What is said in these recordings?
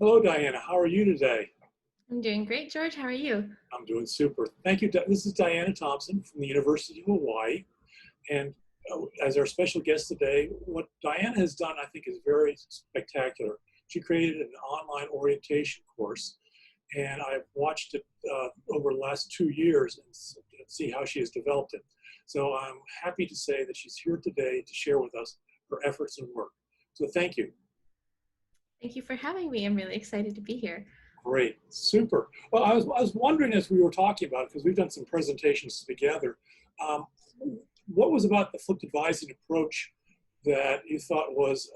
Hello, Diana. How are you today? I'm doing great, George. How are you? I'm doing super. Thank you. This is Diana Thompson from the University of Hawaii. And as our special guest today, what Diana has done, I think, is very spectacular. She created an online orientation course, and I've watched it over the last 2 years and see how she has developed it. So I'm happy to say that she's here today to share with us her efforts and work. So thank you. Thank you for having me. I'm really excited to be here. Great, super. Well, I was wondering as we were talking about it, because we've done some presentations together, um, what was about the flipped advising approach that you thought was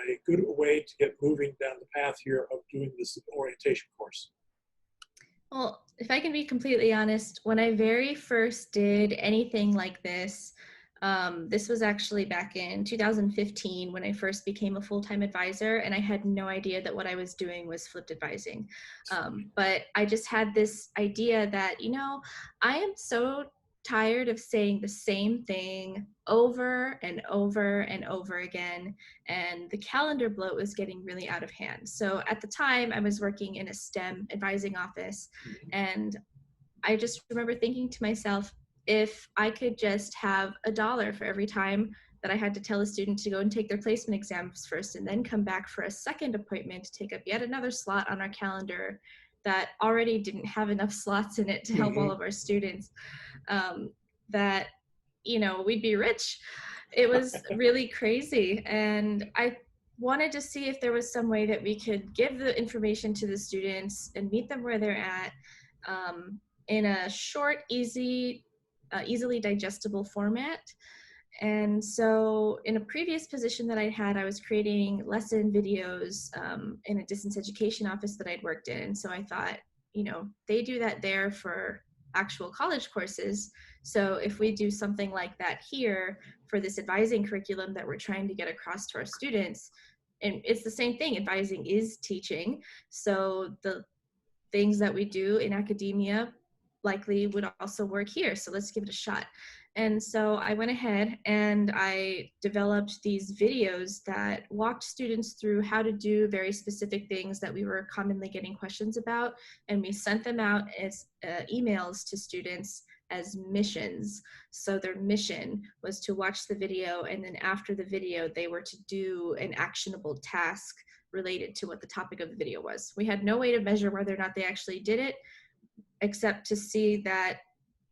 a good way to get moving down the path here of doing this orientation course? Well, if I can be completely honest, when I very first did anything like this, this was actually back in 2015 when I first became a full-time advisor, and I had no idea that what I was doing was flipped advising. But I just had this idea that, I am so tired of saying the same thing over and over and over again, and the calendar bloat was getting really out of hand. So at the time, I was working in a STEM advising office, and I just remember thinking to myself, if I could just have $1 for every time that I had to tell a student to go and take their placement exams first and then come back for a second appointment to take up yet another slot on our calendar that already didn't have enough slots in it to help all of our students, that, we'd be rich. It was really crazy. And I wanted to see if there was some way that we could give the information to the students and meet them where they're at, in a short, easily digestible format. And so in a previous position that I had, I was creating lesson videos in a distance education office that I'd worked in. And so I thought, they do that there for actual college courses. So if we do something like that here for this advising curriculum that we're trying to get across to our students, and it's the same thing, advising is teaching. So the things that we do in academia likely would also work here. So let's give it a shot. And so I went ahead and I developed these videos that walked students through how to do very specific things that we were commonly getting questions about. And we sent them out as emails to students as missions. So their mission was to watch the video, and then after the video, they were to do an actionable task related to what the topic of the video was. We had no way to measure whether or not they actually did it, except to see that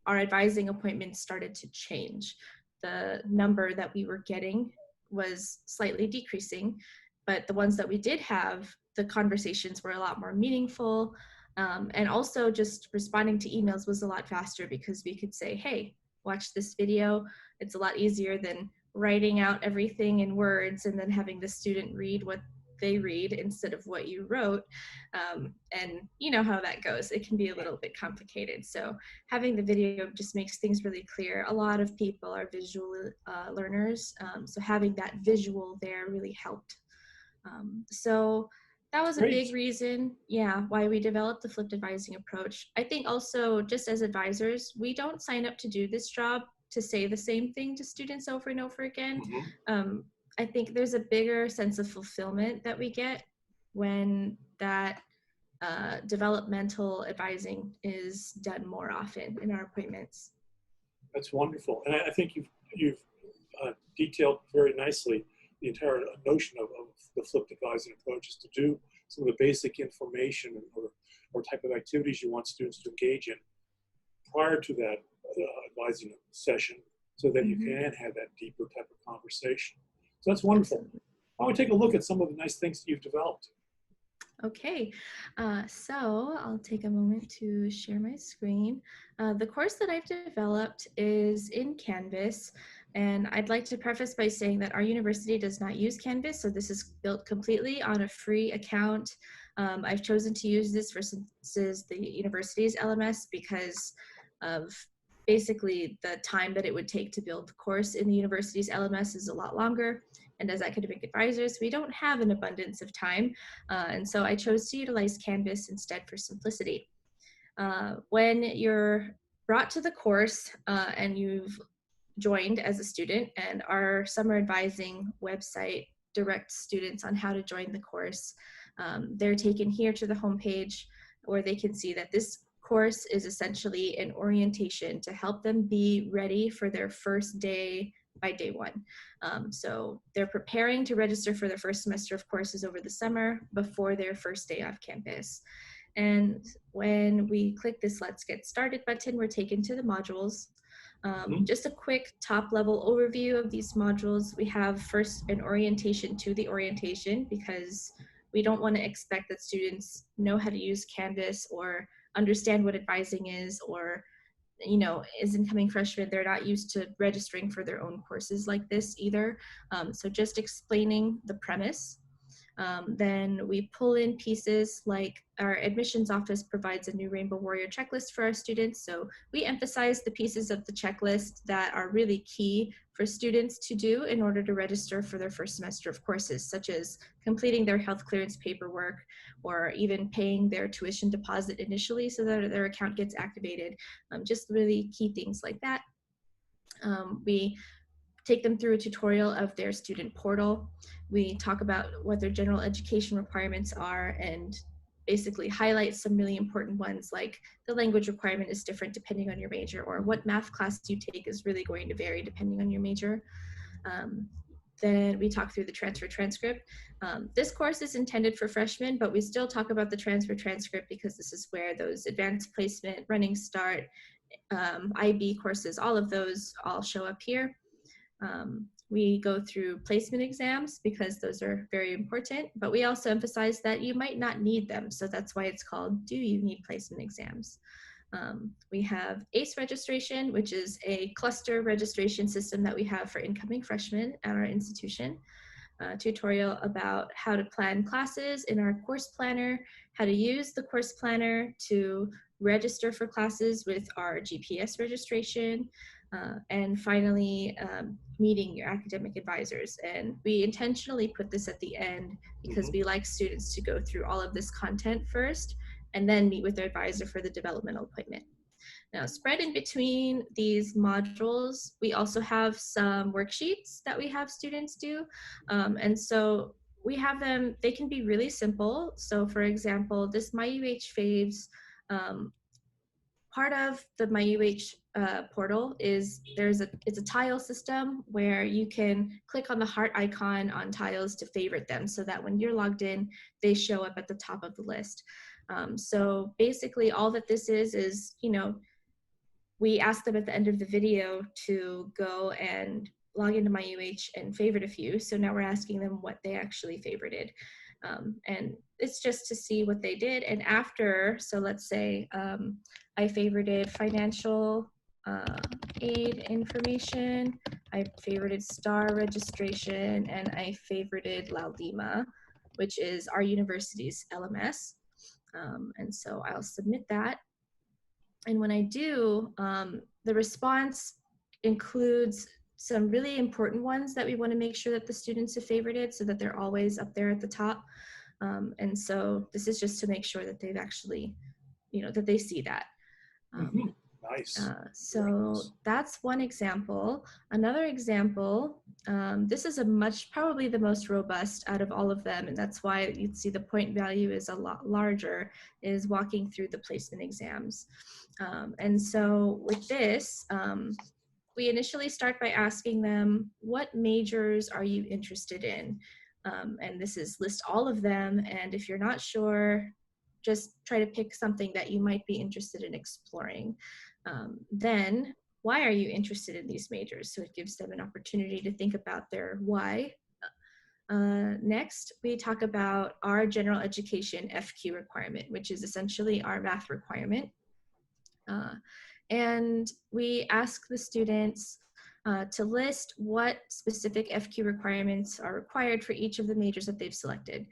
our advising appointments started to change. The number that we were getting was slightly decreasing, but the ones that we did have, the conversations were a lot more meaningful. And also just responding to emails was a lot faster because we could say, hey, watch this video. It's a lot easier than writing out everything in words and then having the student read what they read instead of what you wrote. And you know how that goes. It can be a little bit complicated. So having the video just makes things really clear. A lot of people are visual learners. So having that visual there really helped. So that was a big reason, why we developed the flipped advising approach. I think also just as advisors, we don't sign up to do this job to say the same thing to students over and over again. I think there's a bigger sense of fulfillment that we get when that developmental advising is done more often in our appointments. That's wonderful. And I think you've detailed very nicely the entire notion of the flipped advising approach is to do some of the basic information or type of activities you want students to engage in prior to that advising session so that you can have that deeper type of conversation. So that's wonderful. I want to take a look at some of the nice things that you've developed. Okay, so I'll take a moment to share my screen. The course that I've developed is in Canvas, and I'd like to preface by saying that our university does not use Canvas, so this is built completely on a free account. I've chosen to use this versus the university's LMS because of basically the time that it would take to build the course in the university's LMS is a lot longer. And as academic advisors, we don't have an abundance of time. And so I chose to utilize Canvas instead for simplicity. When you're brought to the course and you've joined as a student, and our summer advising website direct students on how to join the course. They're taken here to the homepage where they can see that this course is essentially an orientation to help them be ready for their first day by day one. So they're preparing to register for their first semester of courses over the summer before their first day off campus. And when we click this Let's Get Started button, we're taken to the modules. Just a quick top level overview of these modules. We have first an orientation to the orientation, because we don't want to expect that students know how to use Canvas or understand what advising is, or as incoming freshmen, they're not used to registering for their own courses like this either. So just explaining the premise. Then we pull in pieces like our admissions office provides a new Rainbow Warrior checklist for our students. So we emphasize the pieces of the checklist that are really key for students to do in order to register for their first semester of courses, such as completing their health clearance paperwork, or even paying their tuition deposit initially so that their account gets activated. Just really key things like that. We take them through a tutorial of their student portal. We talk about what their general education requirements are and basically highlight some really important ones, like the language requirement is different depending on your major, or what math class you take is really going to vary depending on your major. Then we talk through the transfer transcript. This course is intended for freshmen, but we still talk about the transfer transcript because this is where those advanced placement, running start, IB courses, all of those all show up here. We go through placement exams because those are very important, but we also emphasize that you might not need them. So that's why it's called Do You Need Placement Exams? We have ACE registration, which is a cluster registration system that we have for incoming freshmen at our institution. Tutorial about how to plan classes in our course planner, how to use the course planner to register for classes with our GPS registration, and finally, meeting your academic advisors. And we intentionally put this at the end because we like students to go through all of this content first and then meet with their advisor for the developmental appointment. Now, spread in between these modules, we also have some worksheets that we have students do. And so we have them, they can be really simple. So for example, this MyUH Faves, part of the MyUH portal is it's a tile system where you can click on the heart icon on tiles to favorite them so that when you're logged in, they show up at the top of the list. So basically all that this is, we ask them at the end of the video to go and log into MyUH and favorite a few. So now we're asking them what they actually favorited. And it's just to see what they did. And after, so let's say I favorited financial aid information, I favorited STAR registration, and I favorited LAUDIMA, which is our university's LMS. And so I'll submit that. And when I do, the response includes some really important ones that we want to make sure that the students have favorited so that they're always up there at the top. And so this is just to make sure that they've actually, that they see that. Nice. So that's one example. Another example, this is probably the most robust out of all of them, and that's why you'd see the point value is a lot larger, is walking through the placement exams. And so with this, we initially start by asking them, what majors are you interested in? And this is list all of them, and if you're not sure, just try to pick something that you might be interested in exploring. Then, why are you interested in these majors? So it gives them an opportunity to think about their why. Next, we talk about our general education FQ requirement, which is essentially our math requirement. And we ask the students to list what specific FQ requirements are required for each of the majors that they've selected.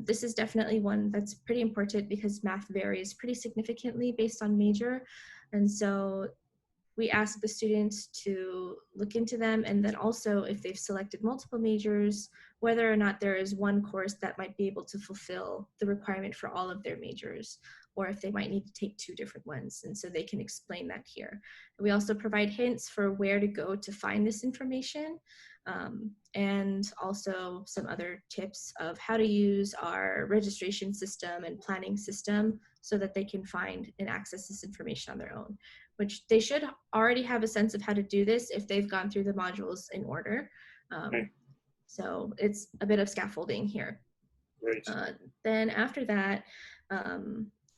This is definitely one that's pretty important because math varies pretty significantly based on major. And so we ask the students to look into them, and then also if they've selected multiple majors, whether or not there is one course that might be able to fulfill the requirement for all of their majors, or if they might need to take two different ones, and so they can explain that here. We also provide hints for where to go to find this information. and also some other tips of how to use our registration system and planning system so that they can find and access this information on their own, which they should already have a sense of how to do this if they've gone through the modules in order. Okay. So it's a bit of scaffolding here. Great. Then after that,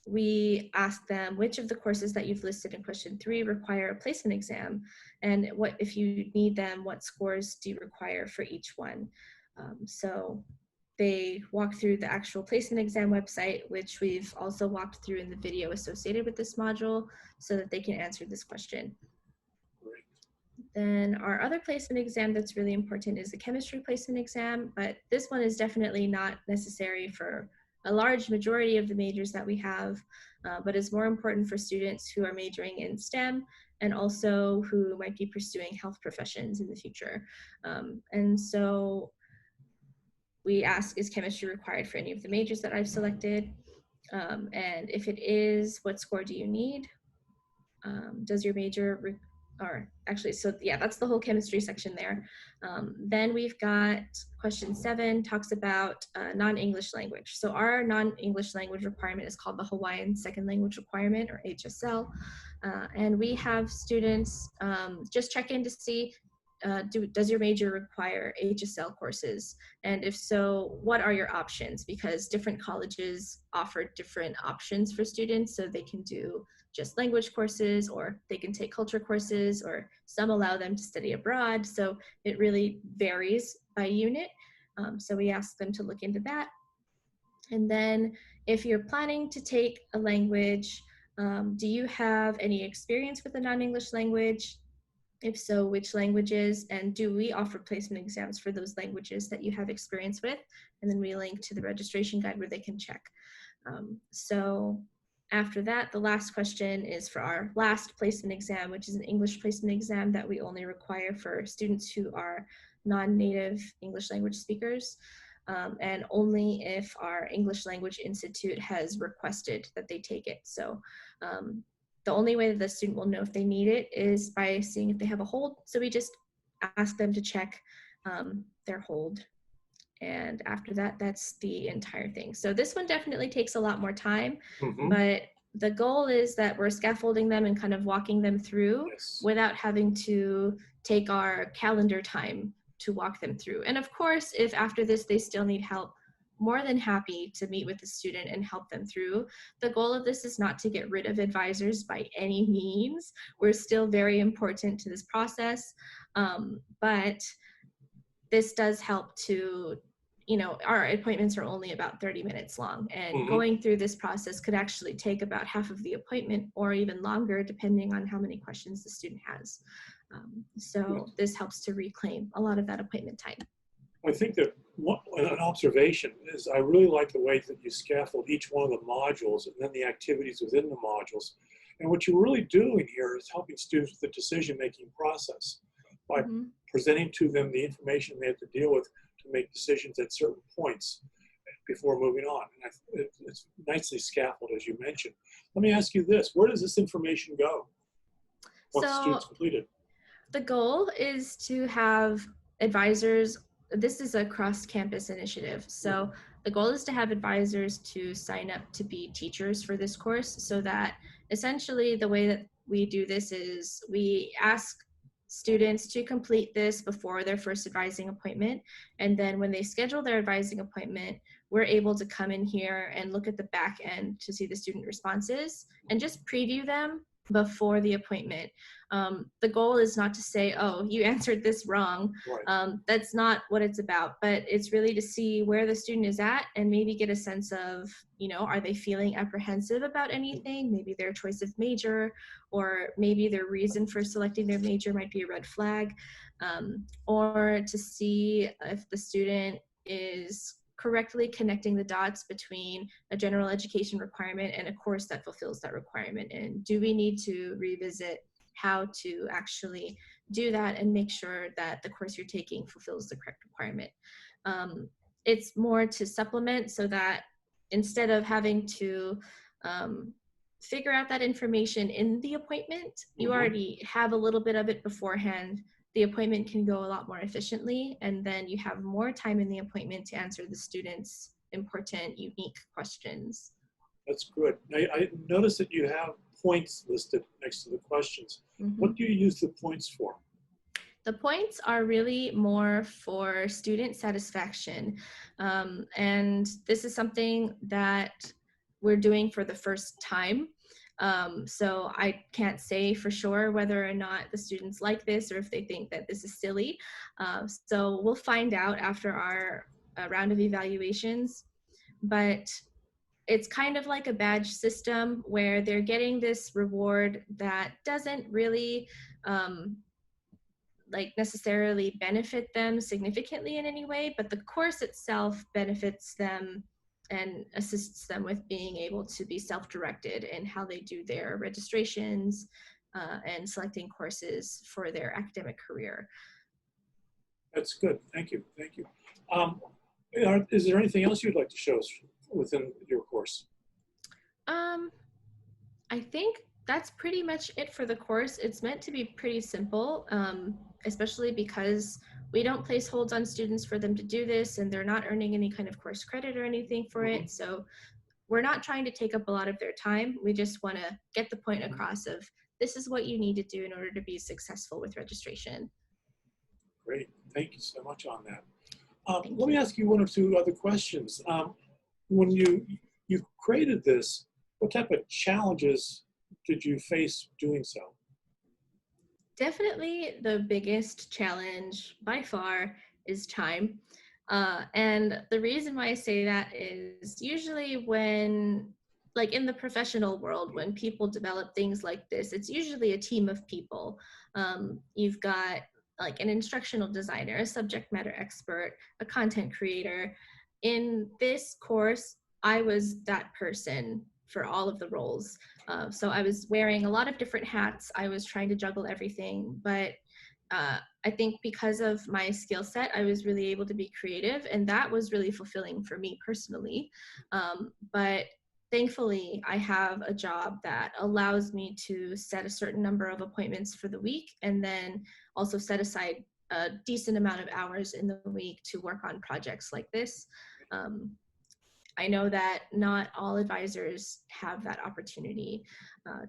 we ask them which of the courses that you've listed in question 3 require a placement exam, and what, if you need them, what scores do you require for each one. So they walk through the actual placement exam website, which we've also walked through in the video associated with this module, so that they can answer this question. Great. Then our other placement exam that's really important is the chemistry placement exam, but this one is definitely not necessary for a large majority of the majors that we have, but is more important for students who are majoring in STEM and also who might be pursuing health professions in the future. And so we ask, is chemistry required for any of the majors that I've selected? And if it is, what score do you need? Does your major, or actually, so yeah, that's the whole chemistry section there. Then we've got question 7 talks about non-English language. So our non-English language requirement is called the Hawaiian Second Language Requirement, or HSL. And we have students just check in to see, does your major require HSL courses? And if so, what are your options? Because different colleges offer different options for students, so they can do just language courses, or they can take culture courses, or some allow them to study abroad. So it really varies by unit. So we ask them to look into that. And then if you're planning to take a language, do you have any experience with a non-English language? If so, which languages? And do we offer placement exams for those languages that you have experience with? And then we link to the registration guide where they can check. So after that, the last question is for our last placement exam, which is an English placement exam that we only require for students who are non-native English language speakers, and only if our English Language Institute has requested that they take it. So the only way that the student will know if they need it is by seeing if they have a hold. So we just ask them to check their hold. And after that, that's the entire thing. So this one definitely takes a lot more time, but the goal is that we're scaffolding them and kind of walking them through without having to take our calendar time to walk them through. And of course, if after this they still need help, more than happy to meet with the student and help them through. The goal of this is not to get rid of advisors by any means. We're still very important to this process, but this does help to, you know, our appointments are only about 30 minutes long, and going through this process could actually take about half of the appointment or even longer, depending on how many questions the student has. So this helps to reclaim a lot of that appointment time. I think that an observation is I really like the way that you scaffold each one of the modules and then the activities within the modules. And what you're really doing here is helping students with the decision-making process by presenting to them the information they have to deal with to make decisions at certain points before moving on. And it's nicely scaffolded, as you mentioned. Let me ask you this: where does this information go once the student's completed? The goal is to have advisors. This is a cross-campus initiative. So the goal is to have advisors to sign up to be teachers for this course, so that essentially the way that we do this is we ask students to complete this before their first advising appointment. And then when they schedule their advising appointment, we're able to come in here and look at the back end to see the student responses and just preview them before the appointment. The goal is not to say, oh, you answered this wrong. That's not what it's about, but it's really to see where the student is at and maybe get a sense of, you know, are they feeling apprehensive about anything? Maybe their choice of major, or maybe their reason for selecting their major might be a red flag, or to see if the student is correctly connecting the dots between a general education requirement and a course that fulfills that requirement. And do we need to revisit how to actually do that and make sure that the course you're taking fulfills the correct requirement? It's more to supplement, so that instead of having to figure out that information in the appointment, you already have a little bit of it beforehand the appointment can go a lot more efficiently, and then you have more time in the appointment to answer the students' important, unique questions. That's good. I noticed that you have points listed next to the questions. What do you use the points for? The points are really more for student satisfaction. And this is something that we're doing for the first time. So I can't say for sure whether or not the students like this or if they think that this is silly. So we'll find out after our round of evaluations. But it's kind of like a badge system where they're getting this reward that doesn't really like necessarily benefit them significantly in any way, but the course itself benefits them and assists them with being able to be self-directed in how they do their registrations and selecting courses for their academic career. That's good. Thank you. Thank you. Is there anything else you'd like to show us within your course? I think that's pretty much it for the course. It's meant to be pretty simple, especially because we don't place holds on students for them to do this, and they're not earning any kind of course credit or anything for it. So we're not trying to take up a lot of their time. We just want to get the point across of this is what you need to do in order to be successful with registration. Great. Thank you so much on that. Let me ask you one or two other questions. When you created this, what type of challenges did you face doing so? Definitely the biggest challenge by far is time. And the reason why I say that is usually when, like in the professional world, when people develop things like this, it's usually a team of people. You've got like an instructional designer, a subject matter expert, a content creator. In this course, I was that person for all of the roles. So I was wearing a lot of different hats. I was trying to juggle everything, but I think because of my skill set, I was really able to be creative, and that was really fulfilling for me personally. But thankfully, I have a job that allows me to set a certain number of appointments for the week, and then also set aside a decent amount of hours in the week to work on projects like this. I know that not all advisors have that opportunity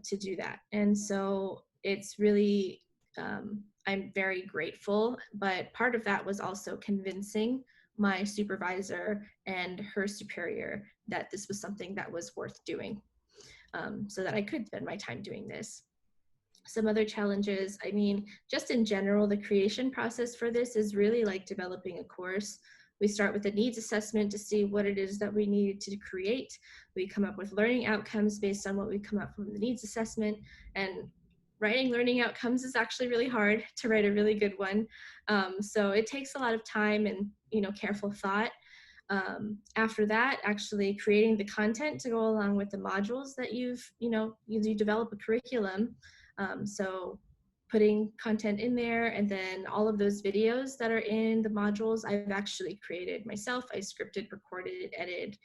to do that. And so it's really, I'm very grateful, but part of that was also convincing my supervisor and her superior that this was something that was worth doing, so that I could spend my time doing this. Some other challenges, I mean, just in general, the creation process for this is really like developing a course. We start with a needs assessment to see what it is that we need to create. We come up with learning outcomes based on what we come up from the needs assessment. And writing learning outcomes is actually really hard to write a really good one. So it takes a lot of time and careful thought. After that, actually creating the content to go along with the modules that you develop a curriculum. So putting content in there, and then all of those videos that are in the modules I've actually created myself. I scripted, recorded, edited,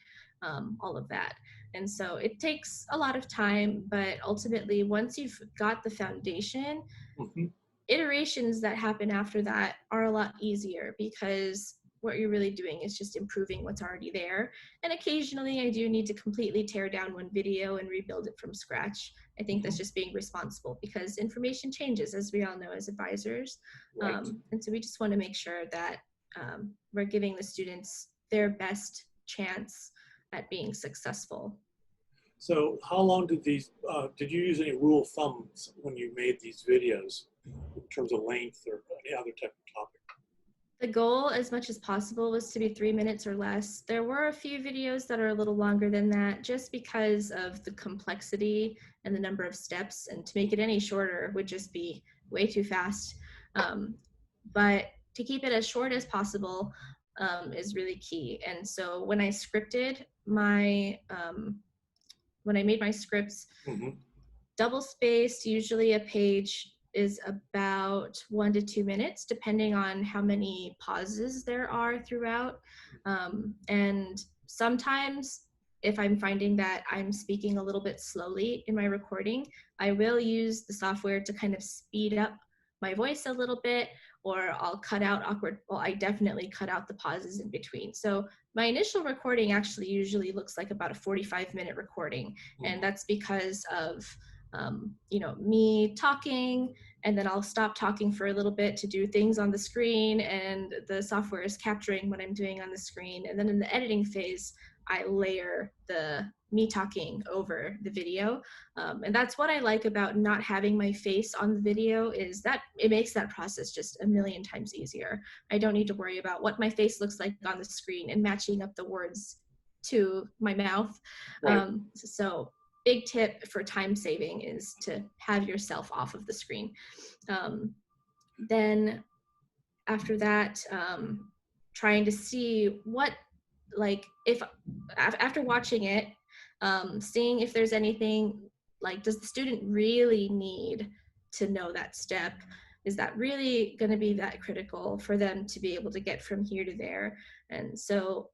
all of that. And so it takes a lot of time, but ultimately once you've got the foundation, iterations that happen after that are a lot easier, because what you're really doing is just improving what's already there. And occasionally I do need to completely tear down one video and rebuild it from scratch. I think that's just being responsible, because information changes, as we all know as advisors. Right. And so we just want to make sure that we're giving the students their best chance at being successful. So how long did you use any rule of thumbs when you made these videos in terms of length or any other type of topic? The goal, as much as possible, was to be 3 minutes or less. There were a few videos that are a little longer than that, just because of the complexity and the number of steps, and to make it any shorter would just be way too fast. But to keep it as short as possible is really key. And so when I scripted when I made my scripts, double spaced, usually a page is about 1 to 2 minutes, depending on how many pauses there are throughout. And sometimes if I'm finding that I'm speaking a little bit slowly in my recording, I will use the software to kind of speed up my voice a little bit, or I'll cut out awkward, well, I definitely cut out the pauses in between. So my initial recording actually usually looks like about a 45-minute recording. And that's because of, me talking, and then I'll stop talking for a little bit to do things on the screen, and the software is capturing what I'm doing on the screen. And then in the editing phase, I layer the me talking over the video. And that's what I like about not having my face on the video, is that it makes that process just a million times easier. I don't need to worry about what my face looks like on the screen and matching up the words to my mouth. Right. So big tip for time saving is to have yourself off of the screen. Then after that, trying to see what, like, if after watching it, seeing if there's anything, like, does the student really need to know that step? Is that really going to be that critical for them to be able to get from here to there? And so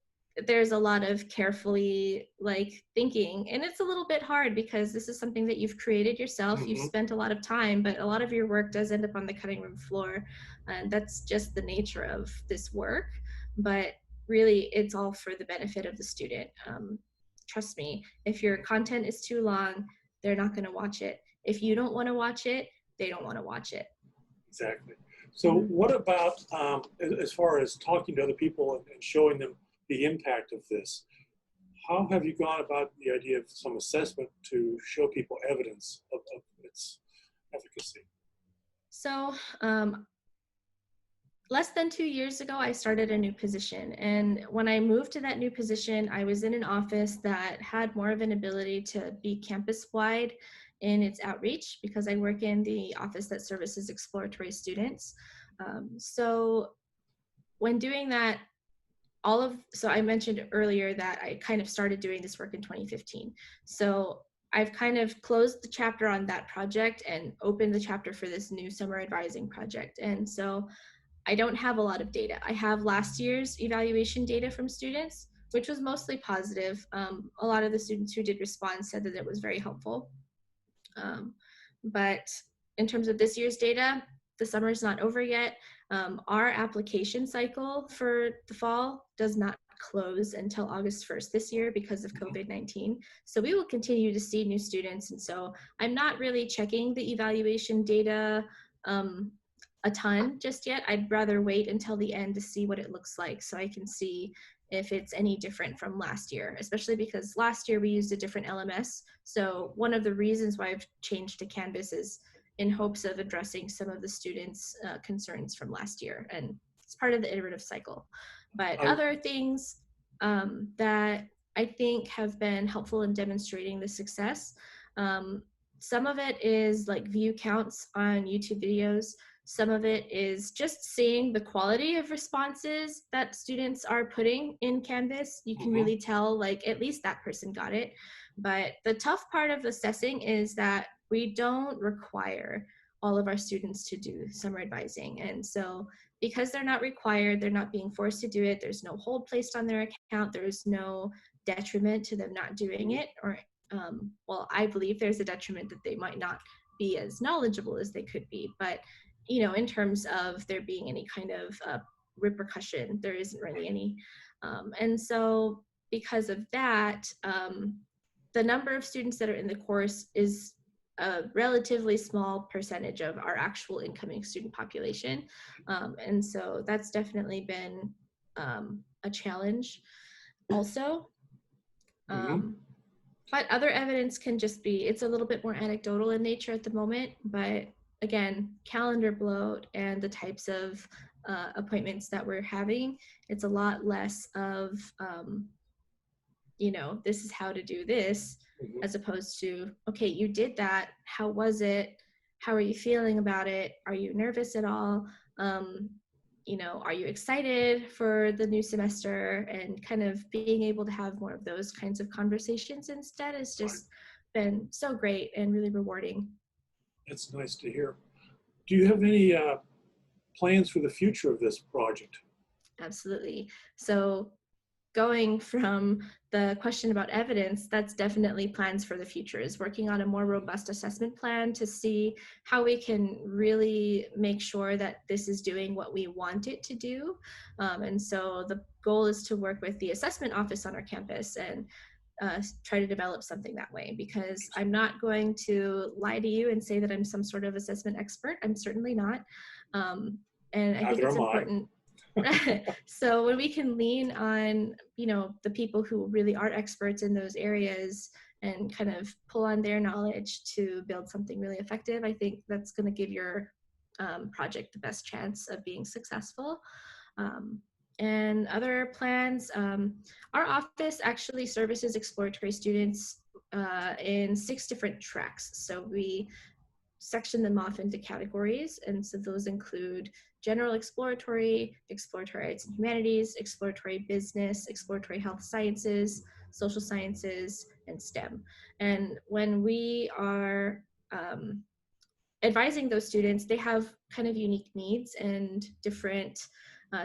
there's a lot of carefully, like, thinking, and it's a little bit hard because this is something that you've created yourself. You've spent a lot of time, but a lot of your work does end up on the cutting room floor, and that's just the nature of this work. But really, it's all for the benefit of the student. Trust me, if your content is too long, they're not going to watch it. If you don't want to watch it, they don't want to watch it. Exactly. So what about as far as talking to other people and showing them the impact of this? How have you gone about the idea of some assessment to show people evidence of its efficacy? So less than 2 years ago, I started a new position. And when I moved to that new position, I was in an office that had more of an ability to be campus-wide in its outreach, because I work in the office that services exploratory students. So when doing that, so I mentioned earlier that I kind of started doing this work in 2015. So I've kind of closed the chapter on that project and opened the chapter for this new summer advising project. And so I don't have a lot of data. I have last year's evaluation data from students, which was mostly positive. A lot of the students who did respond said that it was very helpful. But in terms of this year's data, the summer's not over yet. Our application cycle for the fall does not close until August 1st this year because of COVID-19. So we will continue to see new students. And so I'm not really checking the evaluation data a ton just yet. I'd rather wait until the end to see what it looks like, so I can see if it's any different from last year, especially because last year we used a different LMS. So one of the reasons why I've changed to Canvas is in hopes of addressing some of the students' concerns from last year. And it's part of the iterative cycle. But other things that I think have been helpful in demonstrating the success, some of it is like view counts on YouTube videos. Some of it is just seeing the quality of responses that students are putting in Canvas. You can really tell, like, at least that person got it. But the tough part of assessing is that we don't require all of our students to do summer advising. And so because they're not required, they're not being forced to do it, there's no hold placed on their account, there's no detriment to them not doing it. Or, well, I believe there's a detriment that they might not be as knowledgeable as they could be. But in terms of there being any kind of repercussion, there isn't really any. And so because of that, the number of students that are in the course is a relatively small percentage of our actual incoming student population. And so that's definitely been a challenge also. But other evidence can just be, it's a little bit more anecdotal in nature at the moment, but again, calendar bloat and the types of appointments that we're having, it's a lot less of, this is how to do this, as opposed to, okay, you did that. How was it? How are you feeling about it? Are you nervous at all? Are you excited for the new semester? And kind of being able to have more of those kinds of conversations instead has just been so great and really rewarding. That's nice to hear. Do you have any plans for the future of this project? Absolutely. So going from the question about evidence, that's definitely plans for the future, is working on a more robust assessment plan to see how we can really make sure that this is doing what we want it to do. And so the goal is to work with the assessment office on our campus and try to develop something that way, because I'm not going to lie to you and say that I'm some sort of assessment expert. I'm certainly not. And I think Neither it's am I. important. So when we can lean on, the people who really are experts in those areas and kind of pull on their knowledge to build something really effective, I think that's going to give your project the best chance of being successful. And other plans, our office actually services exploratory students in 6 different tracks. So we section them off into categories. And so those include general exploratory, exploratory arts and humanities, exploratory business, exploratory health sciences, social sciences, and STEM. And when we are advising those students, they have kind of unique needs and different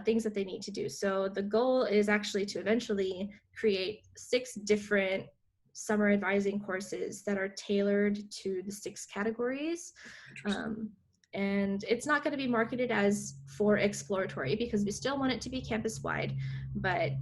things that they need to do. So the goal is actually to eventually create 6 different summer advising courses that are tailored to the 6 categories. And it's not going to be marketed as for exploratory, because we still want it to be campus wide, but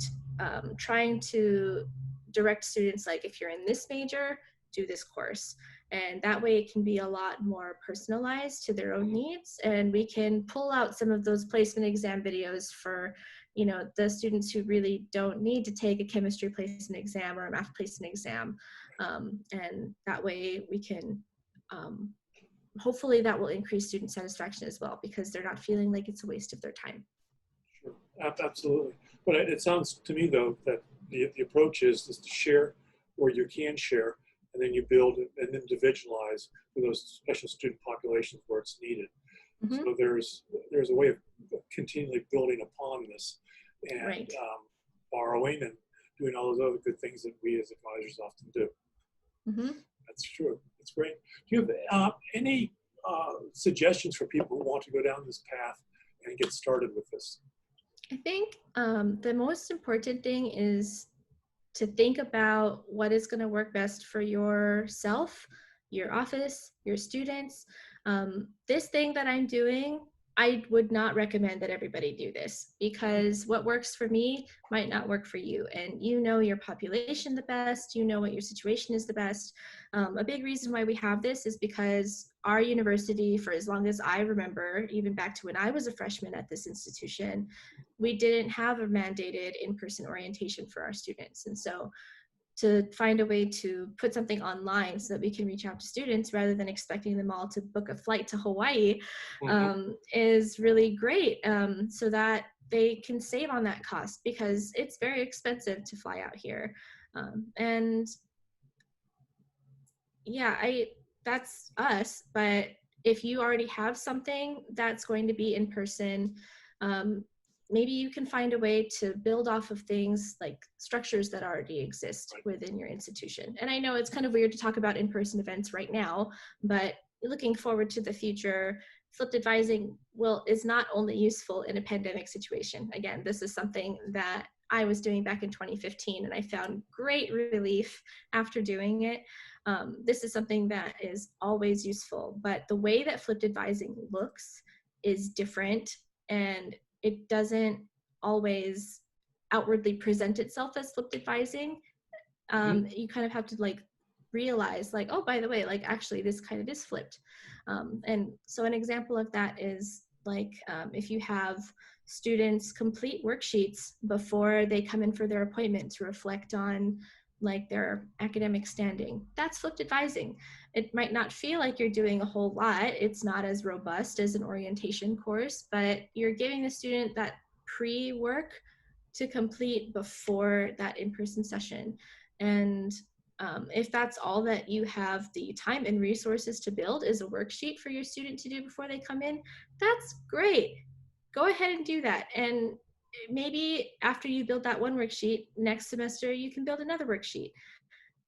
trying to direct students, like, if you're in this major, do this course. And that way it can be a lot more personalized to their own needs. And we can pull out some of those placement exam videos for, the students who really don't need to take a chemistry placement exam or a math placement exam. And that way we can, hopefully that will increase student satisfaction as well, because they're not feeling like it's a waste of their time. Sure, absolutely. But it sounds to me, though, that the approach is to share where you can share, and then you build and individualize for those special student populations where it's needed. Mm-hmm. So there's a way of continually building upon this and right. Borrowing and doing all those other good things that we as advisors often do. Mm-hmm. That's true. That's great. Do you have any suggestions for people who want to go down this path and get started with this? I think the most important thing is to think about what is going to work best for yourself, your office, your students. This thing that I'm doing, I would not recommend that everybody do this, because what works for me might not work for you. And you know your population the best, you know what your situation is the best. A big reason why we have this is because our university, for as long as I remember, even back to when I was a freshman at this institution, we didn't have a mandated in-person orientation for our students. And so to find a way to put something online so that we can reach out to students rather than expecting them all to book a flight to Hawaii is really great, so that they can save on that cost, because it's very expensive to fly out here. And yeah, that's us. But if you already have something that's going to be in person, maybe you can find a way to build off of things like structures that already exist within your institution. And I know it's kind of weird to talk about in-person events right now, but looking forward to the future, flipped advising is not only useful in a pandemic situation. Again, this is something that I was doing back in 2015, and I found great relief after doing it. This is something that is always useful, but the way that flipped advising looks is different, and it doesn't always outwardly present itself as flipped advising. You kind of have to realize oh, by the way, actually this kind of is flipped. And so an example of that is if you have students complete worksheets before they come in for their appointment to reflect on their academic standing, that's flipped advising. It might not feel like you're doing a whole lot. It's not as robust as an orientation course, but you're giving the student that pre-work to complete before that in-person session. And if that's all that you have the time and resources to build is a worksheet for your student to do before they come in, that's great. Go ahead and do that. And maybe after you build that one worksheet, next semester you can build another worksheet,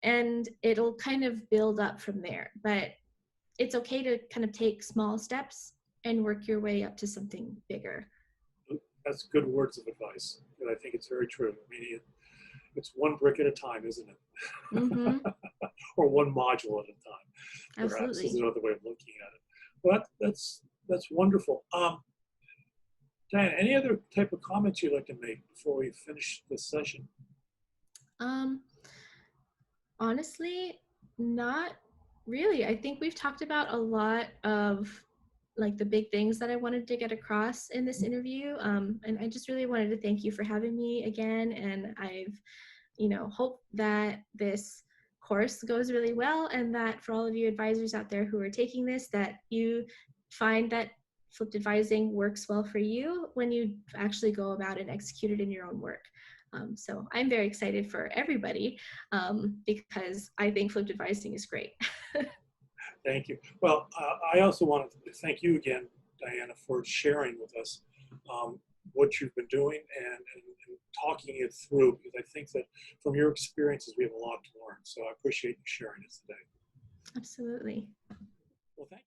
and it'll kind of build up from there. But it's okay to kind of take small steps and work your way up to something bigger. That's good words of advice, and I think it's very true. I mean, it's one brick at a time, isn't it? Mm-hmm. Or one module at a time, perhaps is Absolutely. another way of looking at it. Well, that's wonderful. Diane, any other type of comments you'd like to make before we finish this session? Um, Honestly, not really. I think we've talked about a lot of like the big things that I wanted to get across in this interview. And I just really wanted to thank you for having me again. And I've, hope that this course goes really well, and that for all of you advisors out there who are taking this, that you find that flipped advising works well for you when you actually go about and execute it in your own work. So I'm very excited for everybody, because I think flipped advising is great. Thank you. Well, I also want to thank you again, Diana, for sharing with us what you've been doing and talking it through, because I think that from your experiences, we have a lot to learn. So I appreciate you sharing it today. Absolutely. Well, thank you.